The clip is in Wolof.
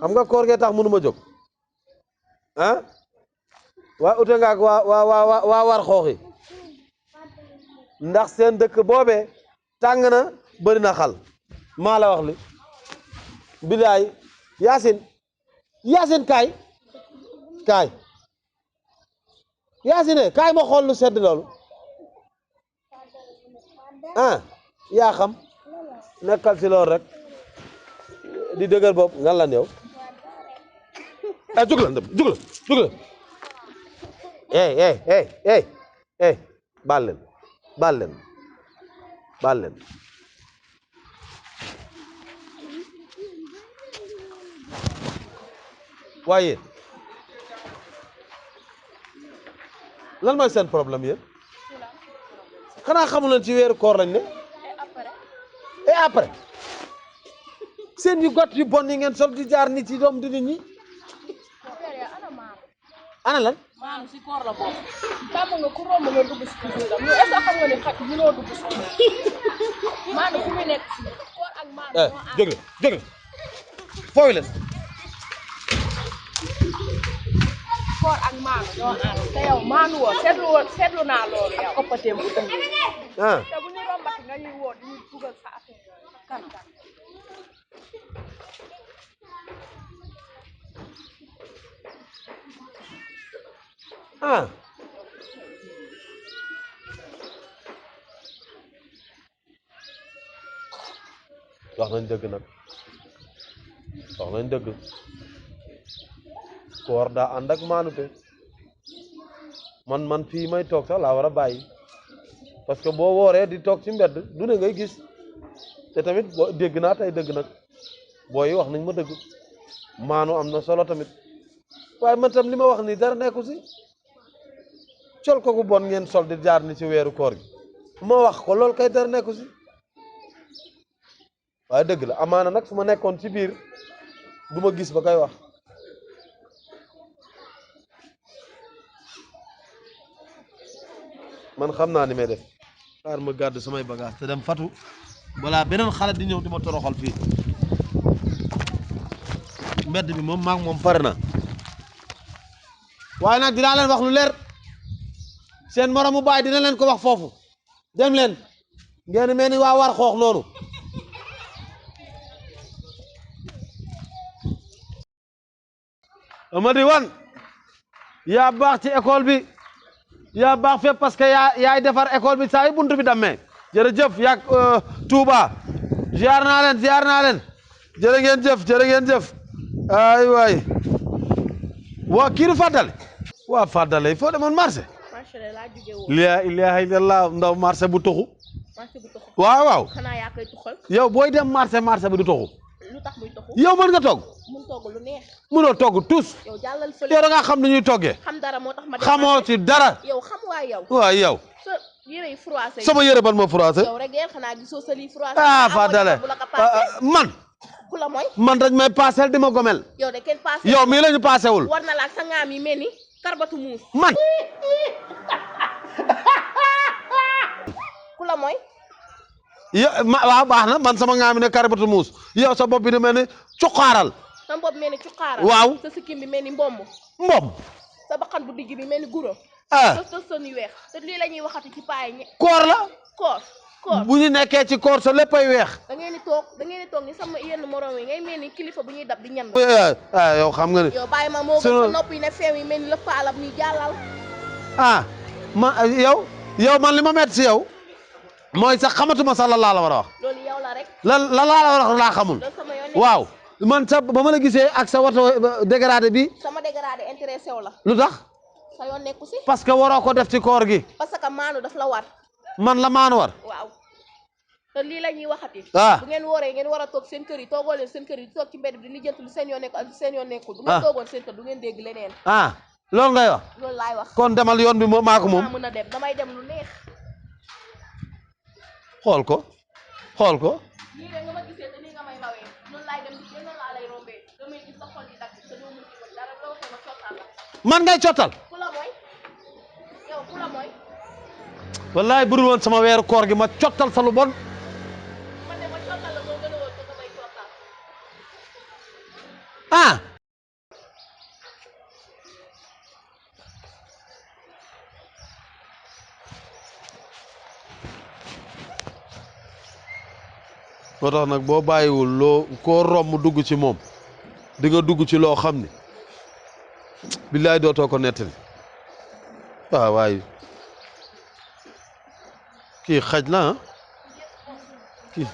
xam nga koor gee tax mënuma jóg ah waa ute nga ak waa war xooxi ndax seen dëkk boobee tàng na bëri na xal maa la wax li bilaay Yaasin kaay Yaasine kaay ma xool lu sedd loolu yaa xam nekkal si loolu rek di dëgër bopp nga lan yow jug la baal leen waaye lan mooy seen problème yéen xanaa xamu leen ci weeru koor lañ ne et après seen yu gàtt yu bon yi ngeen sol di jaar nit yi doom di nit ñi ana lan maanu si koor la bokk tàmm nga ku romb nga dugg si biiram ñu est-ce que xam nga ni xaj mënoo dugg si maanu fu mu nekk si koor ak maanu jóg la fooy leen koor ak maanu ñoo ànd te yow maanu woo seetlu naa loolu yow ëppateem bu dëng te bu ñu rombati nga ñuy woo di ñu dugal sa affaire kanam wax nañ dëgg nag koor daa ànd ak maanute man fii may toog sax laa war a bàyyi parce que boo wooree di toog ci mbedd du ne ngay gis te tamit boo dégg naa tey dëgg nag booy wax nañ ma dëgg maanu am na solo tamit waaye man tam li ma wax nii dara nekku si col ko gu bon ngeen sol di jaar ni ci weeru koor gi ma wax ko loolu kay dara nekku si waaye dëgg la amaana nag su ma nekkoon ci biir du ma gis ba koy wax man xam naa ni may def xaar ma gàddu samay bagage te dem fatu balaa beneen xale di ñëw di ma toroxal fii mbedd bi moom maag moom pare na waaye nag dinaa leen wax lu leer seen moromu baay dina leen ko wax foofu dem leen ngeen mel ni waa war xoox noonu Amady Wane yaa baax ci école bi yaa baax fépp parce que yaay defar école bi saa yu buntu bi dammee jërëjëf yaag Touba ziar naa leen jërë ngeen jëf ay waay waa kiiru Fadale waa Fadale foo demoon marché la ilaha illallah ndaw marché bu toxu waaw xanaa yaa koy tuxal yow booy dem marché bi du toxu lu tax muy toxu yow mën nga togg mun togg lu neex mënoo togg tous yow jàllal fële yow da ngaa xam ni ñuy toggee xam dara moo tax ma xamoo ci dara yow xam yow yow sa yére yi froissé sama yére ban ma froissé yow rek yéen xanaa gisoo sa lii froissé Fadale man ku la mooy man dañ may paasel di ma gomel yow de kenn paasé yow mii la ñu paasewul war na la ak sa ngaam yi mel ni karbatu muus man ku la mooy waaw baax na man sama ngaam ne karbatu muus yow sa bopp bi di mel ni cuqaaral sa bopp mel ni cuqaaral waaw sa sikkim bi mel ni mbomb sa baxan bu digg bi mel ni guro sa sën yu weex te lii la ñuy waxati ci paay koor la koor bu ñu nekkee ci koor sa léppay weex da ngeen di toog ni sama yenn morom yi ngay mel ni kilifa bu ñuy dab di ñand yow xam nga ni yow bàyyi ma moo gën sa nopp yi ne feew yi mel ni la paalab ni jàllal yow man li ma metti si yow mooy sax xamatuma sax lan laa la war a wax loolu yow la rek lan laa la war a wax laa xamul waaw man sax ba ma la gisee ak sa woto dégradé bi sama dégradé intéressé wu la lu tax sa yoon nekku si parce que waroo ko def ci koor gi parce que maanu daf la war man la maanu war waaw te lii la ñuy waxati bu ngeen wooree ngeen war a toog seen kër yi toogoo leen seen kër yi di toog ci mbedd bi di lijjanti lu seen yoon nekk ak seen yoon nekkul bu ngeen toogoon seen kër du ngeen dégg leneen loolu ngay wax loolu laay wax kon demal yoon bi maa ko moom mën a dem damay dem lu neex xool ko lii de nga ma gisee te nii nga may rawee noonu laay dem di noonu laa lay rombee damay gis sa xol di dakk te doo mën ci wax dara loo waxee ma cottal la man ngay cottal ku la mooy yow ku la mooy wallaay burul woon sama weeru koor gi ma cottal sa lu bon man de ma cottal la moo gën a woon ko nga may cottal moo tax nag boo bàyyiwul loo koo romb dugg ci moom di nga dugg ci loo xam ni billaay dootoo ko nettali waaw waaye kii xaj la ah kii